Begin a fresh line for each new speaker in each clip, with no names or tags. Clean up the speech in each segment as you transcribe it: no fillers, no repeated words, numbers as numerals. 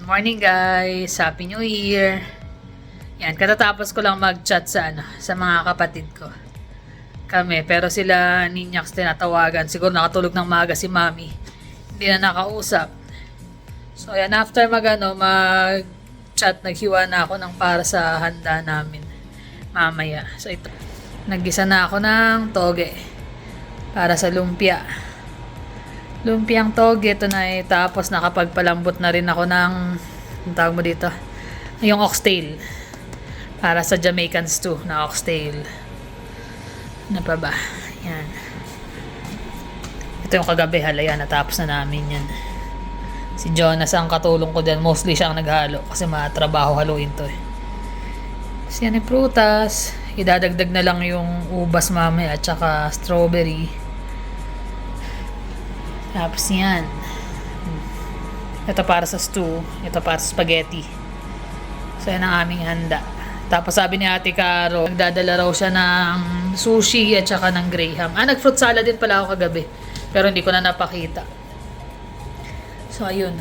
Morning guys! Happy New Year! Yan, katatapos ko lang mag-chat sa mga kapatid ko. Pero sila ninyaks tinatawagan. Siguro nakatulog ng maaga si Mami. Hindi na nakausap. So yan, after mag-chat, naghiwa na ako ng para sa handa namin. Mamaya. So ito, naggisa na ako ng toge. Para sa lumpia. Lumpiang toge, ito na tapos nakapagpalambot na rin ako ng, ang tawag mo dito, yung oxtail. Para sa Jamaican stew na oxtail. Ano pa ba? Yan. Ito yung kagabi, halaya, natapos na namin yan. Si Jonas ang katulong ko dyan. Mostly siya ang naghalo kasi matrabaho haluin to eh. Kasi yan yung prutas. Idadagdag na lang yung ubas mamaya at saka strawberry. Tapos yan. Ito para sa stew. Ito para sa spaghetti. So yan ang aming handa. Tapos sabi ni Ate Caro, nagdadala raw siya ng sushi at saka ng graham. Nag-fruit salad din pala ako kagabi. Pero hindi ko na napakita. So ayun.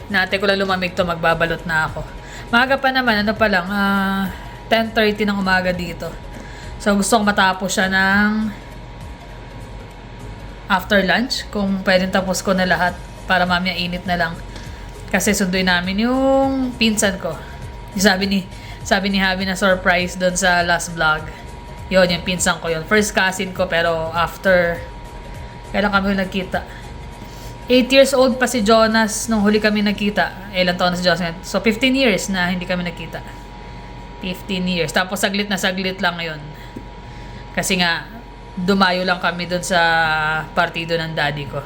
Nate ko lang lumamig to, magbabalot na ako. Maaga pa naman, 10:30 ng umaga dito. So gusto kong matapos siya ng after lunch, kung pwedeng tapos ko na lahat para mamaya init na lang. Kasi sunduin namin yung pinsan ko. Sabi ni Javi na surprise doon sa last vlog. Yun, yung pinsan ko yun. First cousin ko pero after, kailan kami nagkita? 8 years old pa si Jonas nung huli kami nagkita. Ilang taon na si Jonas? So 15 years na hindi kami nagkita. 15 years. Tapos saglit lang yun. Kasi nga, dumayo lang kami doon sa partido ng daddy ko.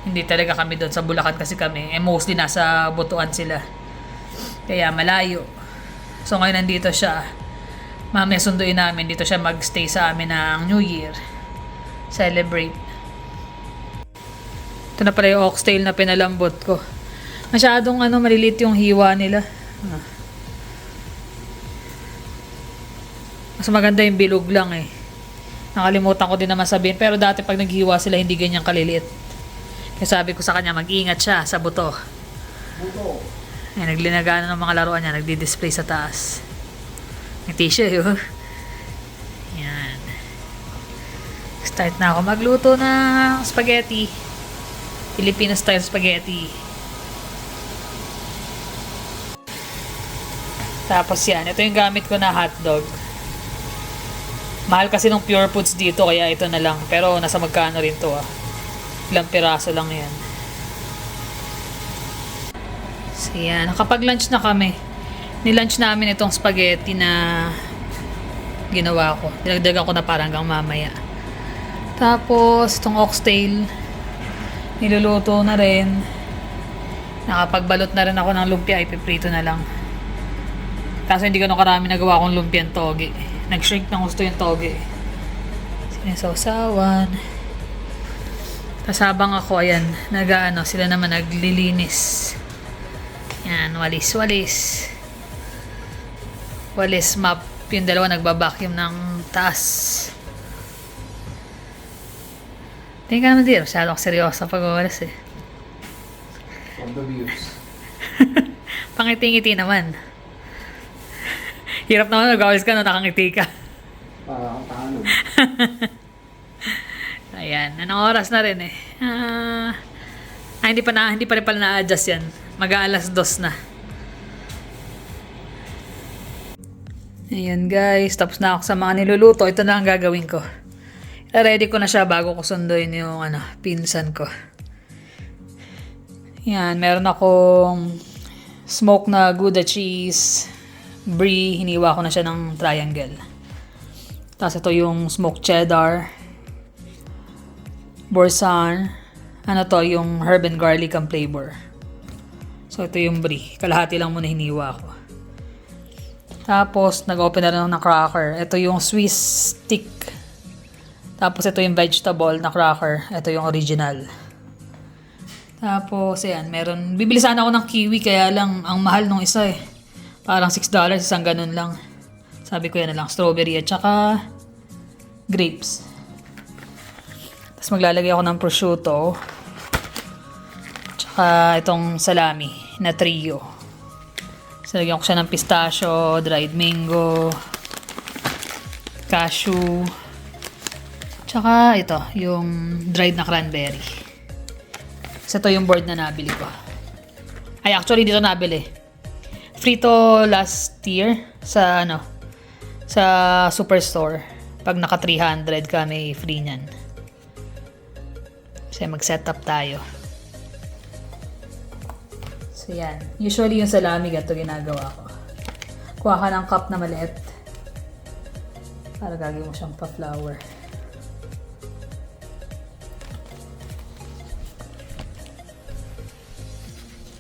Hindi talaga kami doon sa Bulacan kasi kami. Mostly nasa Butuan sila. Kaya malayo. So ngayon nandito siya. Mamaya sunduin namin. Dito siya magstay sa amin ng New Year. Celebrate. Ito na pala yung oxtail na pinalambot ko. Masyadong malilit yung hiwa nila. Mas maganda yung bilog lang eh. Nakalimutan ko din naman sabihin. Pero dati pag naghiwa sila, hindi ganyan kaliliit. Kaya sabi ko sa kanya, mag-ingat siya sa buto. Naglinagaan ng mga laruan niya. Nagdi-display sa taas. May tissue yun. Yan. Start na ako magluto ng spaghetti. Filipino style spaghetti. Tapos yan. Ito yung gamit ko na hotdog. Mahal kasi ng Pure Foods dito, kaya ito na lang. Pero nasa magkano rin to Ilang piraso lang yan. So yan, nakapag-lunch na kami. Nilunch namin itong spaghetti na ginawa ko. Dinagdagan ko na parang hanggang mamaya. Tapos itong oxtail, niluluto na rin. Nakapagbalot na rin ako ng lumpia, ipiprito na lang. Kaso hindi ganun karami nagawa akong lumpiang toge. Nag-shrink ng gusto yung toge. Sinasawsawan. Tapos habang ako, ayan, sila naman naglilinis. Yan, walis. Walis map. Yung dalawa nagbabacuum ng taas. Tingin ka naman dito. Masyado ako seryoso pag-walis eh.
From the views.
Pangiti-ngiti naman. Hirap naman nag-awalis ka na nakangiti ka.
Parang tanong.
Ayan, anong oras na rin eh. Hindi pa rin pala na-adjust yan. Mag-aalas 2 na. Ayan guys, tapos na ako sa mga niluluto. Ito na ang gagawin ko. Ready ko na siya bago ko sunduin yung pinsan ko. Yan, meron akong smoke na Gouda cheese. Brie, hiniwa ko na siya ng triangle. Tapos ito yung smoked cheddar. Boursin. Yung herb and garlic ang flavor. So ito yung brie. Kalahati lang muna hiniwa ko. Tapos nag-open na rin ng cracker. Ito yung Swiss stick. Tapos ito yung vegetable na cracker. Ito yung original. Tapos ayan, bibili sana ako ng kiwi kaya lang ang mahal nung isa eh. Parang $6, isang ganun lang. Sabi ko yan na lang, strawberry at saka grapes. Tapos maglalagay ako ng prosciutto. Tsaka itong salami na trio. So, lagyan ko siya ng pistachio, dried mango, cashew, tsaka ito, yung dried na cranberry. So, ito yung board na nabili ko. Ay, actually, dito nabili. Free to last year sa, sa Superstore. Pag naka 300 ka, may free niyan. So, mag-setup tayo. So, yan. Usually, yung salami, ganito ginagawa ko. Kuha ka ng cup na maliit. Para gagawin mo siyang pa-flour.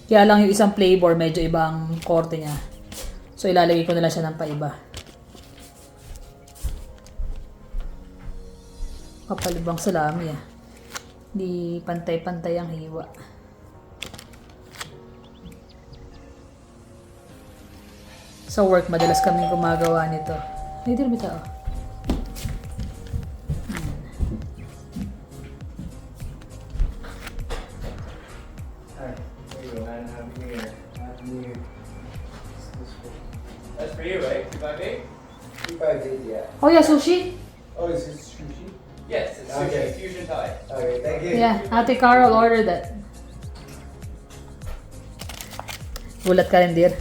Kaya lang yung isang flavor, medyo ibang korte niya. So, ilalagay ko na lang siya ng paiba. Kapalibang salami ah. Hindi pantay-pantay ang hiwa. Sa work, madalas kaming gumagawa nito. May din bitaw.
Alright, there you go. And Happy New Year. Happy New Year.
That's for you, right? 258?
258, yeah.
Oh yeah, sushi?
Oh, is this sushi?
Yes, it's sushi
Okay.
fusion Thai.
Okay, thank you.
Yeah, Ate Carol ordered that. Gulat ka rin, dear.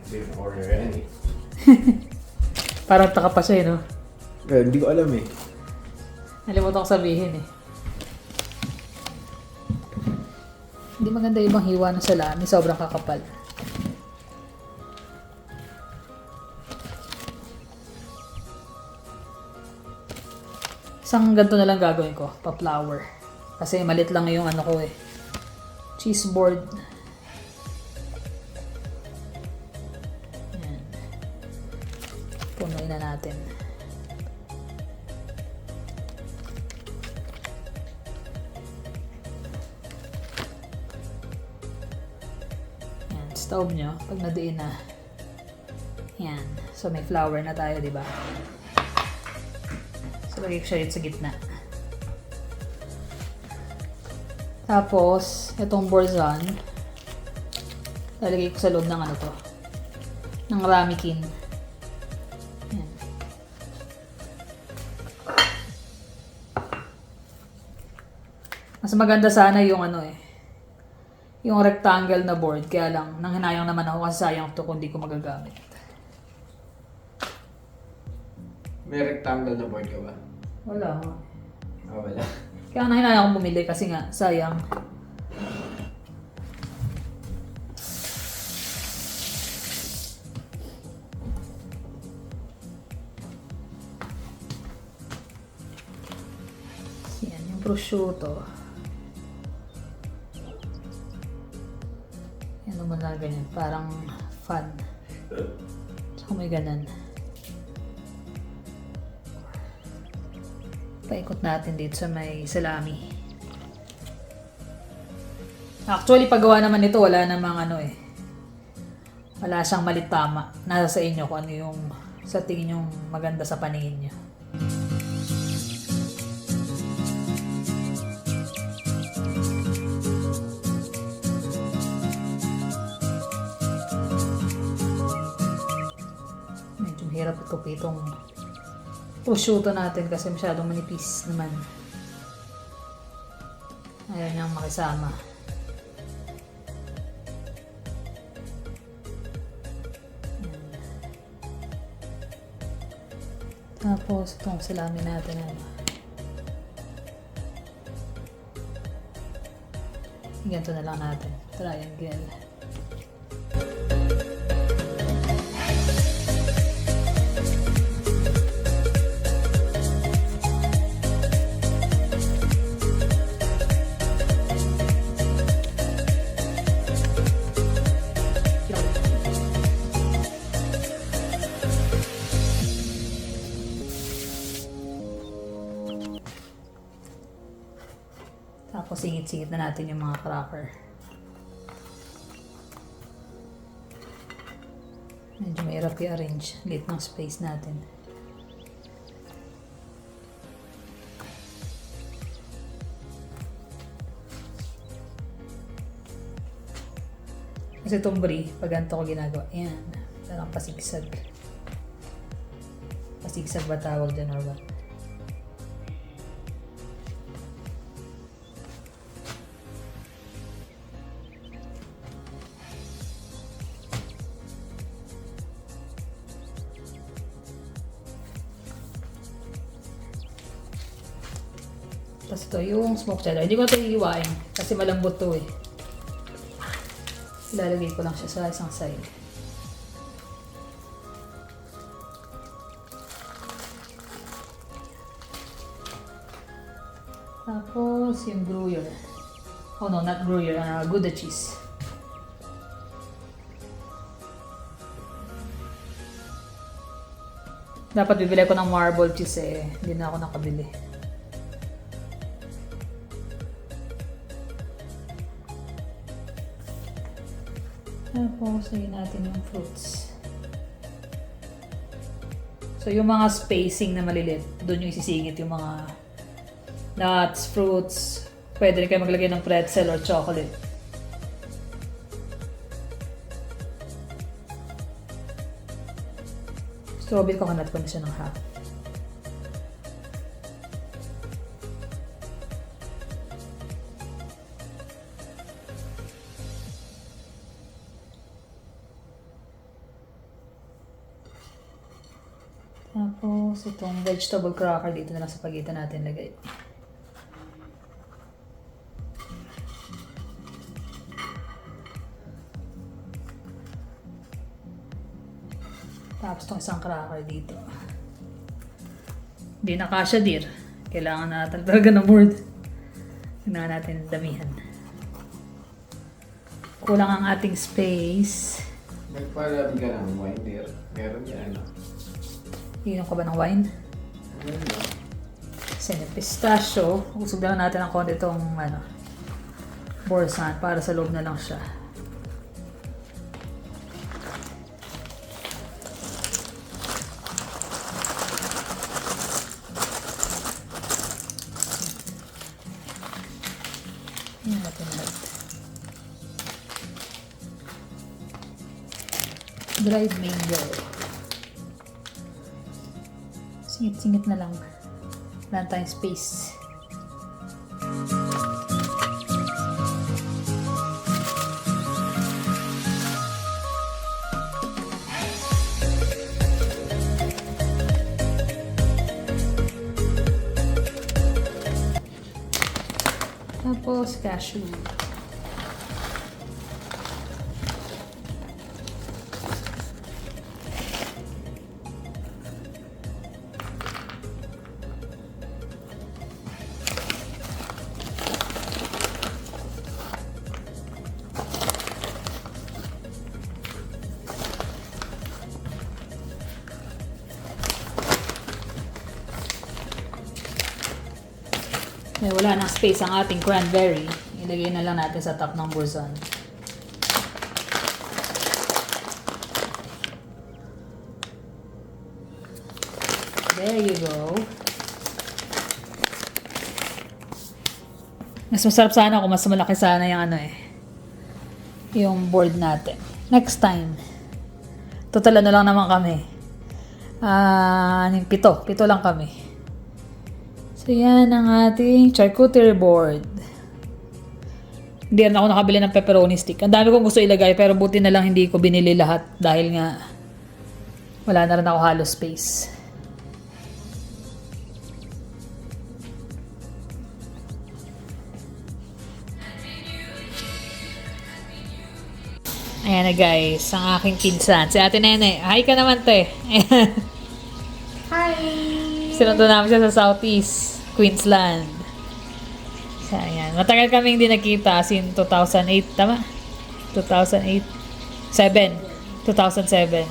I didn't order any.
Parang taka pa siya, no?
Hindi ko alam eh.
Nalimutan ko sabihin eh. Hindi maganda ibang hiwa ng salami, sobrang kakapal. Isang ganito na lang gagawin ko, pa-flour. Kasi malit lang yung ano ko eh. Cheese board. Yan. Punuin na natin. Yan, stove nyo. Pag nadiin na. Yan. So may flour na tayo, di ba? So lagay ko siya dito sa gitna. Tapos, itong borzan, lalagay ko sa loob ng ano to. Ng ramekin. Yan. Mas maganda sana yung ano eh. Yung rectangle na board. Kaya lang, nang hinayang naman ako kasi sayang to kung di ko magagamit.
May rectangle na board ka ba?
Wala.
Oh, wala.
Kaya nang hinayang akong bumili kasi nga, sayang. Yan, yung prosciutto. Yan naman na ganyan, parang fun. Tsaka may ganan. Paikot natin dito sa may salami. Actually, paggawa naman ito, wala namang ano eh. Wala siyang malit tama. Nasa sa inyo kung ano yung sa tingin yung maganda sa paningin nyo. Medyo mahirap itong prosciutto natin kasi masyadong manipis naman. Ayaw niyang makisama. Tapos itong salami natin ganito na lang natin. Triangle. Tapos singit-singit na natin yung mga cracker. Medyo mahirap i-arrange. Liit ng space natin. Kasi itong brie, pag ganito ko ginagawa, yan. Parang pasigsag. Pasigsag ba tawag dyan or what? Tapos ito yung smoked cheddar. Hindi ko na ito iiwain kasi malambot to eh. Ilalagay ko lang siya sa isang side. Tapos yung Gruyere. Oh no, not Gruyere. Gouda cheese. Dapat bibili ko ng marble cheese eh. Hindi na ako nakabili. Tapos, lagyan natin yung fruits. So, yung mga spacing na malilit, doon yung isisingit yung mga nuts, fruits. Pwede rin kayo maglagay ng pretzel or chocolate. Strawberry coconut ko na siya ng half. Tapos, itong vegetable cracker dito na lang sa pagitan natin lagay. Tapos, itong isang cracker dito. Hindi na kasya, dear. Kailangan na talaga ng board. Kailangan natin damihan. Kulang ang ating space.
Nagpalami ka ng wine, dear. Meron yan, ano?
Inom ka ba ng wine?
Meron yan.
Kasi yung pistachio, usog lang natin ng konti itong borsan para sa loob na lang siya. Yan natin lahat. Dried mango. Singit-singit na lang. Wala tayong space. Tapos cashew. May wala nang space ang ating cranberry. Ilagay na lang natin sa top ng borsan. There you go. Mas masarap sana kung mas malaki sana yung yung board natin. Next time. Total na lang naman kami. Pito lang kami. So, yan ang ating charcuterie board. Hindi rin ako nakabili ng pepperoni stick. Ang dami kong gusto ilagay pero buti na lang hindi ko binili lahat dahil nga wala na rin ako hollow space. Ayan na guys, ang aking pinsan. Si Ate Nene. Hi ka naman, te. Ayan.
Hi!
Sinundo namin siya sa Southeast Queensland. So, ayan. Matagal kami hindi nakita since 2008, tama? 2008? 2007.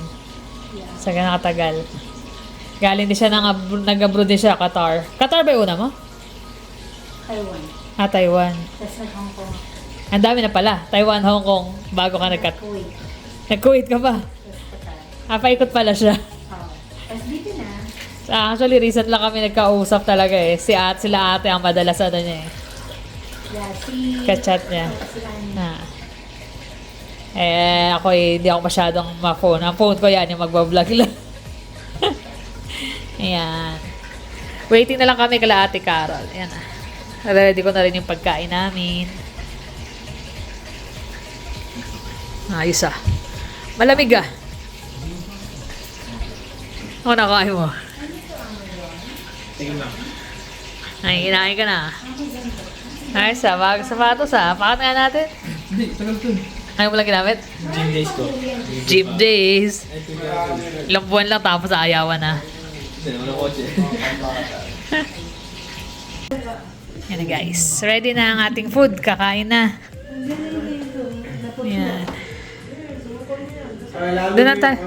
Sa nakatagal. Galing din siya nag-abroad din siya, Qatar. Qatar ba yung una mo?
Taiwan.
Taiwan.
Tapos nag-Hong Kong.
Ang dami na pala. Taiwan, Hong Kong, bago ka
Kuwait.
Nag-Kuwait ka pa.
Tapos Qatar.
Paikot pala siya.
Oo. Tapos dito na.
Actually, recent lang kami nagkausap talaga eh. Sila ate ang madalas niya eh.
Yeah, si...
Kachat niya.
Si Annie.
Ako hindi ako masyadong ma-phone. Ang phone ko yan, yung magbablog lang. Ayan. Waiting na lang kami kala Ate Carol. Ayan na. Ready ko na rin yung pagkain namin. Ayos ah. Malamig ah. Ako nakain mo. Ay, kinain ka na. Ayos ah. Bagong sapatos ah. Pakat nga natin.
Hindi, tagal to.
Ayaw mo lang ginamit?
Gym days ko.
Gym days. Ilang buwan lang tapos ayawan na.
Hindi naman ako kotse.
Yan na guys. Ready na ang ating food. Kakain na. Yan. Doon na tayo.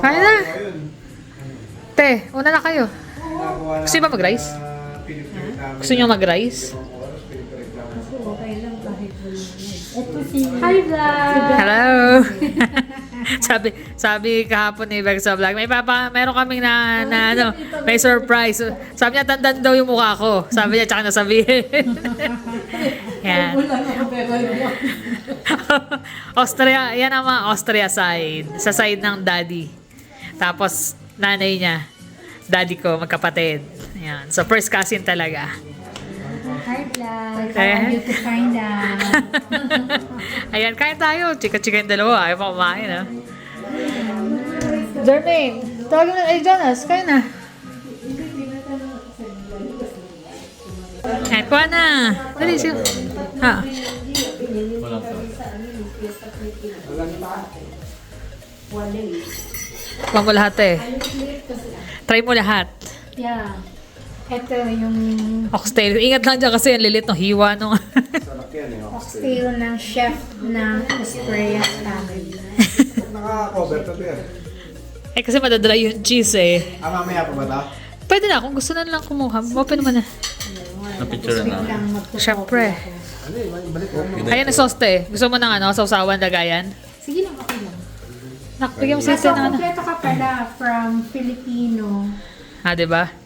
Kaya na. Te, una na kayo. Gusto niyo ba mag-rice? Gusto niyo mag-rice?
Hi, vlog!
Hello! sabi kahapon ni Beck sa vlog, meron kaming may surprise. Sabi niya, tandaan daw yung mukha ko. Sabi niya, tsaka nasabihin. Yan. Austria, yan ang mga Austria side. Sa side ng daddy. Tapos, nanay niya. Daddy ko, magkapatid. Yan. So, first cousin talaga.
Hi, vlog!
Eh?
How you to find out?
Ayan, kain tayo. Chika-chika yung dalawa. Ayaw pa kumain, ha? Jermaine, tawagin mo na. Jonas, kain na. Ayan, kuha na. Dali, siya. Ha? Kuha mo lahat eh. Try mo lahat.
Yeah. Ito yung
Oxtail. Ingat lang dyan kasi ang lilit ng hiwa nung...
oxtail ng chef ng Austria family.
Naka-cover to yan.
kasi madadry yung cheese eh.
Mamaya pa ba ito?
Pwede na, kung gusto na lang kumuha. Open naman na.
Na-picture na.
Siyempre.
Balik ko.
Ayan na sauce te. Gusto mo ng sausawan, lagayan?
Sige lang, okay lang.
Nakbigyan mo
So,
sisi ng
kompleto ka pala from Filipino.
diba?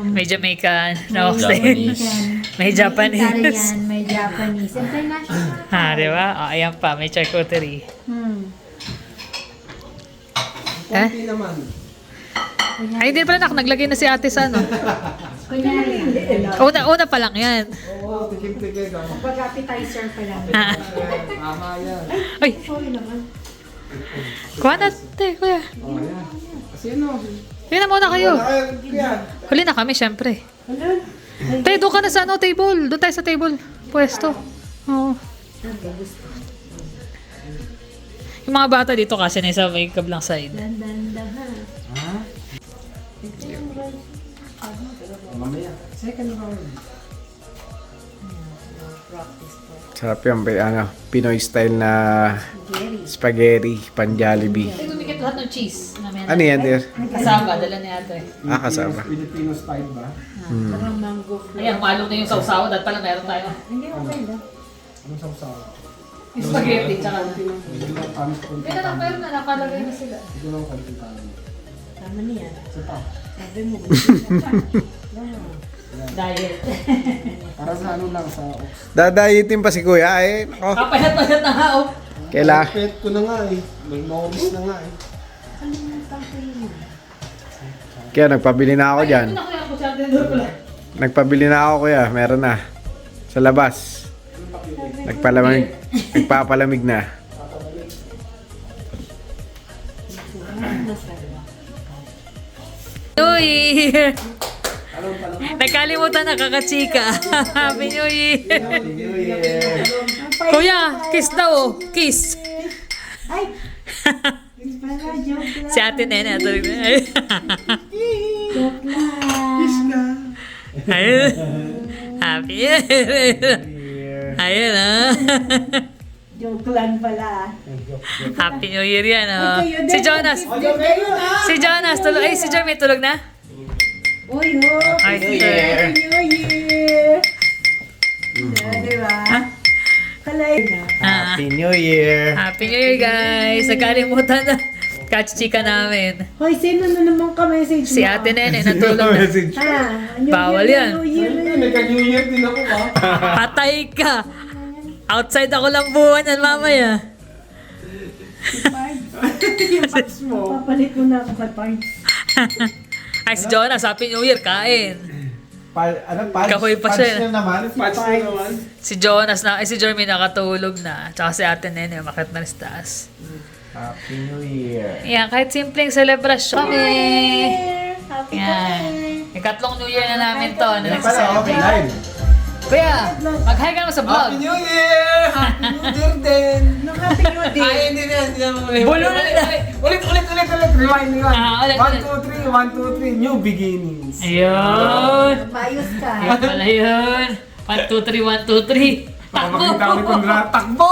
May Jamaican na oxtail.
American,
May Japanese.
Italian, may Japanese. International.
Diba? Ayan pa, may charcuterie.
Konti naman.
Ay, hindi pala naglagay na si ate sa ano.
Kunyari.
Una pa lang yan.
Oo, tikim-tikim.
Pag-appetizer pa lang.
Tama yan.
Ay! Kuha na, te, kuya.
Oh, yan. Kasi ano?
Yun na muna kayo.
Yan.
Huli na kami, syempre. Te, doon ka na sa table. Doon tayo sa table. Pwesto. Oo. Yung mga bata dito kasi na sa may kablang side.
Ha? Mamaya. Second round. Sarap yan, Pinoy style na spaghetti, pan-Jollibee.
Ay, gumigit lahat ng cheese.
Ano yan, dear?
Kasama, dala ni ate.
Kasama. Filipino style ba?
Ayan, malo na yung sausawan. At pala meron tayo.
Hindi, okay lang.
Anong sausaw?
Yung spaghetti, tsaka na.
Medyo lang tamis ko.
Kaya na, meron na. Nakalagay na sila.
Medyo lang konti tamis.
Tama niya.
Isa pa.
Sabi mo.
Diet.
Para sa ano lang, sa dadayitin pa si kuya eh. Nako.
Kapayat-payat na nga, oh.
Kailangan. Pet ko na nga eh. Mag-novice na nga eh. Kaya nagpabili na ako dyan.
Ito na kaya ako sa atin doon pala.
Nagpabili na ako kuya. Meron na. Sa labas. Nagpapalamig na.
New Year! Nagkalimutan na kakachika. Happy New Year! Kuya, kiss daw oh. Kiss!
Ay! Pala, joke lang.
Si ate Nene.
Joke lang.
Ayun. Happy New Year! Ayun ah.
Joke lang pala.
Happy New Year yan oh. Si Jonas. Si Jonas tulog. Ay, si Jeremy tulog na?
Uy, ho!
Ay,
Happy
sir.
New Year! Diba? Kalay na.
Happy New Year!
Happy New Year guys. Nagkalimutan na. Kachika namin.
Hoy, sino na naman ka-message mo?
Si ate Nene natulog na.
Ha? New
Bawal
Year,
yan.
New Year.
Nagka-New Year din ako ba?
Patay ka. Outside ako lang buwan yan mamaya.
Yung pants mo.
Papalit mo na ako kay Pards.
Ay, si Jonas, Happy New Year, kain. Kahoy pa siya.
Pants na naman.
Pants na naman.
Si Jonas na, ay si Jeremy nakatulog na. Tsaka si Ate Nene, umakit na rin sa taas.
Happy New Year.
Yan, kahit simpleng selebrasyon kami.
Happy
Yan.
birthday!
Ikatlong New Year na namin to na
Yan pala, okay
nagsiselebrate.
live.
Kuya, mag-hi ka naman sa vlog.
Happy New Year! Happy New Year din!
Nung Happy New
Ay,
Day!
hindi na, hindi na.
Bulo na lang.
Ulit. Rewind me one.
Ulit.
1, 2, 3, 1, 2, 3. New beginnings.
Ayun.
Mayos ka.
Ayun pala yun. 1, 2, 3, 1, 2, 3.
Baka makita ko ni Kondra. Takbo!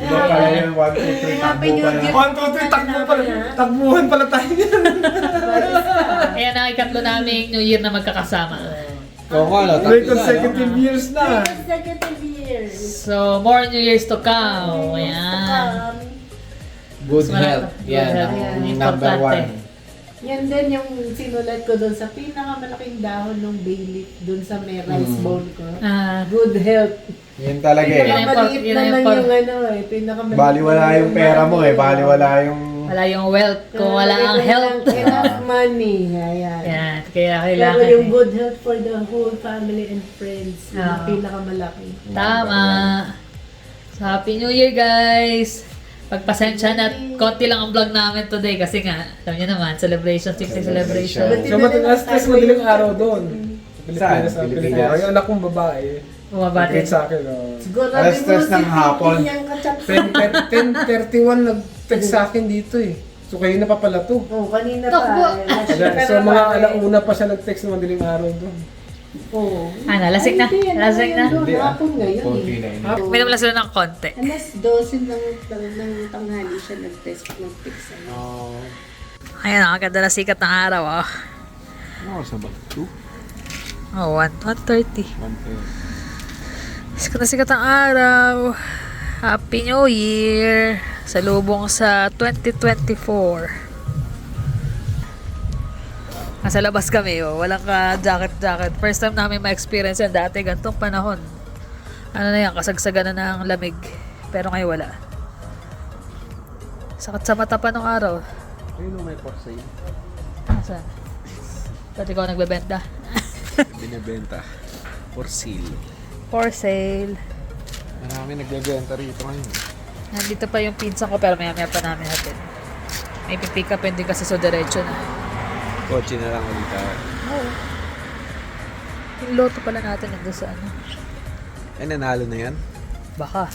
Ito pala yung 1, 2, 3,
Happy
takbo
New
pala.
Year.
1, 2, 3, takbo pala. Takbuhan pala tayo.
Ayan ang ikatlo naming New Year na magkakasama.
Oo nga, no? May consecutive years na.
Consecutive years.
So, more New Years to come. Ayan.
Good
Mas
health.
good
Yan,
health.
ang
Importante.
number one.
Yan din yung sinulat ko doon sa pinakamalaking dahon ng bay leaf doon sa may rice bowl ko.
Ah,
Good health.
Yan talaga eh.
Pinakamaliit
Yun
na
ang
lang
import.
yung ano eh. Pinakamaliit.
Baliwala yung pera mo eh. Baliwala yung...
wala yung wealth kung wala ang health.
Enough money. Ayan.
Ayan, kaya
Pero
kailangan.
yung good health for the whole family and friends, yung
Ah.
pinakamalaki.
Tama. So, Happy New Year, guys! Pagpasensya na, konti lang ang vlog namin today kasi nga, alam niyo naman, celebration, simple celebration.
So, matalas tas madaling araw doon. Sa Pilipinas,
Saan?
sa
Pilipinas?
Pilipinas. Yung anak kong babae.
Bumabati.
Nag-greet sa akin. Oh.
Siguro
Alas 3 ng hapon.
10:31 nag-text sa akin dito eh. So kayo na pa pala to.
Oh, kanina
Takbo.
pa. last year pa
So mga
naman.
alauna pa siya nag-text ng madaling araw doon.
Oo.
Ano, lasing na?
Ay, hindi,
Lasing na?
Doon,
Hindi, ah.
hapon ngayon
Konti
eh.
na yun.
May naman sila ng konti.
Alas 12 ng tanghali siya nag-text. Ano.
Ayan, ang ganda na sikat ng araw, oh.
Ano sa ba? 2?
Oh, 1:30.
1,
Sikat na sikat ang araw. Happy New Year! Salubong sa 2024. Nasa labas kami, oh. Walang ka-jacket-jacket. First time namin ma-experience yan. Dati, gantong panahon. Ano na yan, kasagsagan na ng lamig. Pero ngayon wala. Sakit sa mata pa nung araw.
Ayun may for sale.
Saan? Ba't ikaw nagbebenta?
Binibenta. For sale.
For sale.
Marami nagbebenta rito ngayon.
Nandito pa yung pinsan ko pero maya-maya pa namin natin. May pipick up din kasi so diretso na.
Kotse na lang ulit tayo.
Oo. Yung loto pala natin nandun sa ano.
Ay, nanalo na yan?
Baka.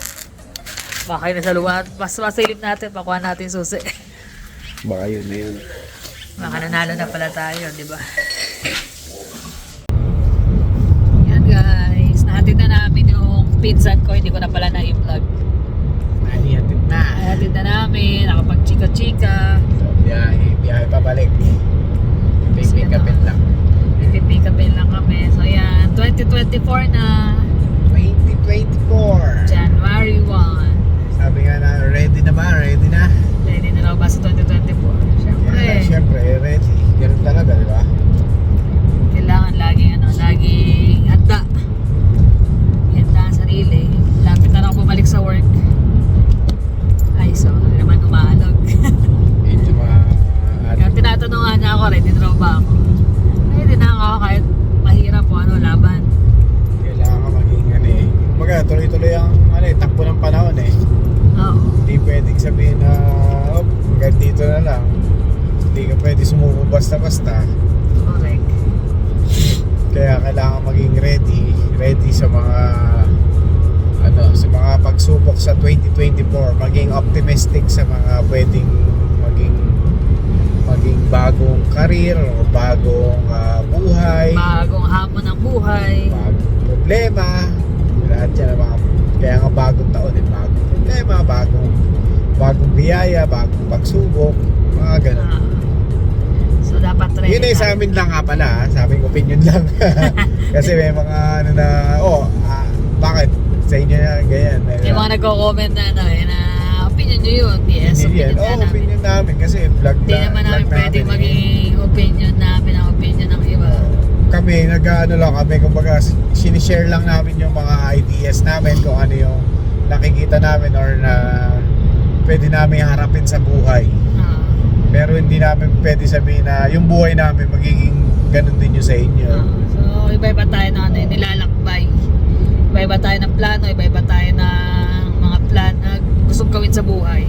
Baka yun nasa luwan. Mas masilip natin, pakuha natin susi.
Baka yun na yun.
Baka nanalo na pala tayo, di ba? Yan guys. Nahatid na namin yung pinsan ko. Hindi ko na pala na-i-vlog.
Nanihatid na.
Nahatid na namin. Nakapag-chika-chika.
Biyahe pabalik. Pick up it lang.
Pipick upin lang kami. So yan, 2024 na.
2024.
January 1.
Sabi nga na, ready na ba? Ready na?
Ready na raw ba sa 2024? Siyempre.
Siyempre, ready. Ganun talaga, di ba?
Kailangan laging handa. Handa ang sarili. Lapit na ako bumalik sa work. Ay, so, hindi naman umaalog.
Medyo
Kaya tinatanungan niya ako, ready na raw ba ako? Ready na ako kahit mahirap o laban.
kailangan ka maging Kumbaga, tuloy-tuloy ang takbo ng panahon eh.
Oo.
Hindi pwedeng sabihin na, hanggang dito na lang. Hindi ka pwede sumuko basta-basta.
Correct.
Kaya kailangan maging ready sa mga sa mga pagsubok sa 2024, maging optimistic sa mga pwedeng maging bagong karir o bagong buhay,
Bagong hamon ng buhay.
bagong problema, lahat yan ang mga, kaya nga bagong taon bagong problema, bagong biyaya, bagong pagsubok, mga ganun.
Ah. So, dapat ready
Yun ay
na.
sa amin lang nga pala, sa aming opinion lang. Kasi may mga bakit sa inyo na ganyan.
May mga nagko-comment na na opinion nyo yun. Yes, opinion na namin.
Opinion namin kasi vlog
Hindi naman namin pwedeng maging opinion namin ang opinion ng iba.
kami, nag-ano lang kami, kumbaga sinishare lang namin yung mga ideas namin kung ano yung nakikita namin or na pwede namin harapin sa buhay.
Ah.
Pero hindi namin pwede sabihin na yung buhay namin magiging ganun din yung sa inyo.
So, iba-iba tayo ng ano, nilalakbay. Iba-iba tayo ng plano, iba-iba tayo ng mga plan na gustong gawin sa buhay.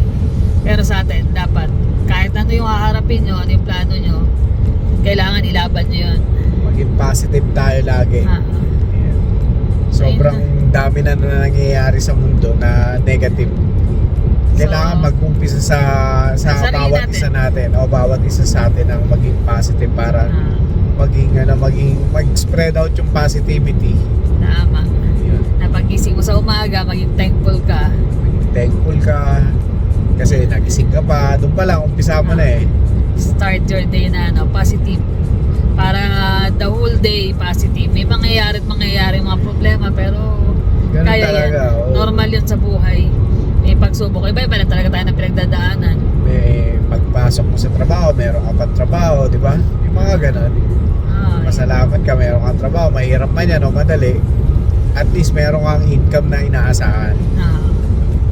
Pero sa atin, dapat kahit ano yung haharapin nyo, ano yung plano nyo, kailangan ilaban nyo yun.
Maging positive tayo lagi.
Ah.
Ayan. Sobrang dami na nangyayari sa mundo na negative. Kailangan mag-umpisa sa
sarili
bawat
natin.
isa natin o bawat isa sa atin ang maging positive para maging mag-spread out yung positivity.
Tama.
Yun.
Na pagising mo sa umaga, maging thankful ka.
Maging thankful ka kasi nagising ka pa. Doon pa lang, umpisa mo na eh.
Start your day na ano, positive. Para the whole day positive. May mangyayari mga problema pero
Ganun
kaya
talaga,
yan.
oo.
Normal yun sa buhay. May pagsubok. Iba-iba na talaga tayo na pinagdadaanan.
May pagpasok mo sa trabaho, meron ka pang trabaho, di ba? Yung mga ganon.
Ah,
Masalamat ka, meron kang trabaho, mahirap man yan o madali. At least meron kang income na inaasahan.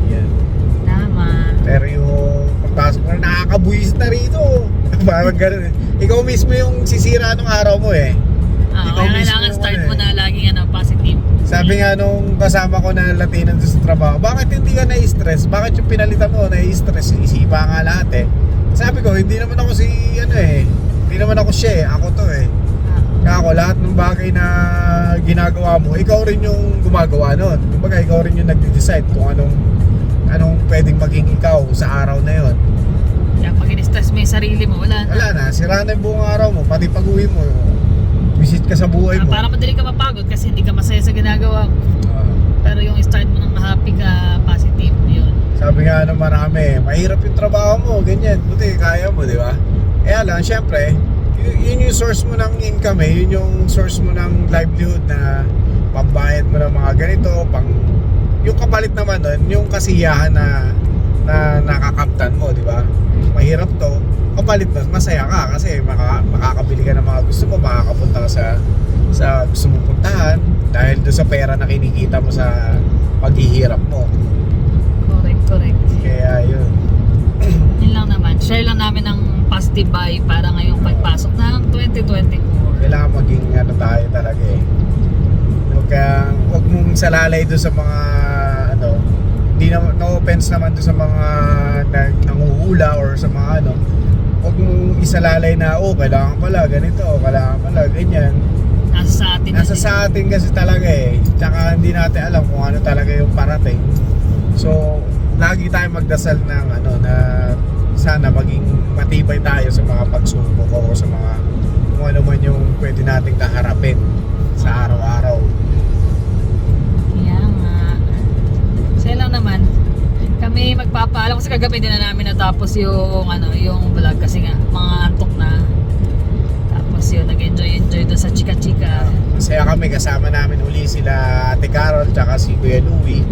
Yan.
Tama.
Pero yung pagpasok mo, nakakabuwis na rito. Parang gano'n. Ikaw mismo yung sisira ng araw mo eh. Ikaw
Kaya
mismo
kailangan
yung
start
ano
mo
eh.
na laging ano, positive.
Sabi nga nung kasama ko na Latinan doon sa trabaho, bakit hindi ka na-stress? Bakit yung pinalitan mo na-stress? Isipa nga lahat eh. Sabi ko, hindi naman ako si ano eh. Hindi naman ako siya eh. Ako to eh. Kaya ako, lahat ng bagay na ginagawa mo, ikaw rin yung gumagawa nun. Kumbaga, ikaw rin yung nag-decide kung anong pwedeng maging ikaw sa araw na yon.
Kaya pag in-stress mo yung sarili mo, wala na.
Wala na, sira na yung buong araw mo, pati pag-uwi mo, visit ka sa buhay mo.
Para madali ka mapagod kasi hindi ka masaya sa ginagawa mo.
Ah,
Pero yung start mo ng happy ka, positive, yun.
sabi nga ng marami, mahirap yung trabaho mo, ganyan, buti kaya mo, di ba? Kaya lang, syempre, yun yung source mo ng income eh, yun yung source mo ng livelihood na pambayad mo ng mga ganito, yung kapalit naman nun, yung kasiyahan na nakakamtan mo, di ba? Mahirap to, kapalit nun, masaya ka kasi makakabili ka ng mga gusto mo, makakapunta ka sa gusto mong puntahan dahil doon sa pera na kinikita mo sa paghihirap mo.
Correct.
Kaya yun.
Yun lang naman. Share lang namin ng positive vibe para ngayong pagpasok ng 2024.
Kailangan maging ano tayo talaga eh. Huwag mong salalay doon sa mga ano, hindi na, no offense naman doon sa mga nanguhula or sa mga ano, huwag mong isalalay na kailangan pala ganito, kailangan pala ganyan. Nasa sa atin kasi talaga eh. Tsaka hindi natin alam kung ano talaga yung parating. So, lagi tayong magdasal ng ano na sana maging matibay tayo sa mga pagsubok o sa mga kung ano man yung pwede nating kaharapin sa araw-araw.
Kaya nga. Siya lang naman. Kami magpapaalam kasi kagabi din na namin natapos yung yung vlog kasi nga mga antok na. Tapos yun, nag-enjoy doon sa chika-chika.
Masaya kami, kasama namin uli sila Ate Carol tsaka si Kuya Louie.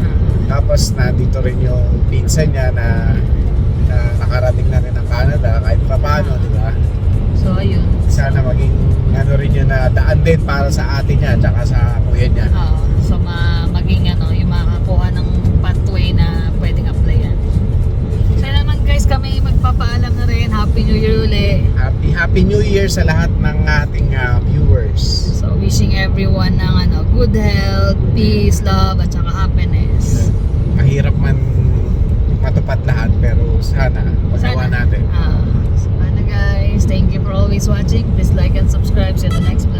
Tapos nandito rin yung pinsan niya na nakarating na rin ng Canada kahit pa paano, di ba?
So ayun.
Sana maging ano rin yun na daan din para sa ate niya tsaka sa kuya niya.
So maging yung makakuha ng pathway na pwedeng applyan. So yun naman guys, kami magpapaalam na rin. Happy New Year uli.
Happy New Year sa lahat ng ating viewers.
So wishing everyone ng good health, peace, love, at saka happiness.
Mahirap man matupad lahat pero sana magawa natin.
So guys, thank you for always watching. Please like and subscribe. See you in the next video.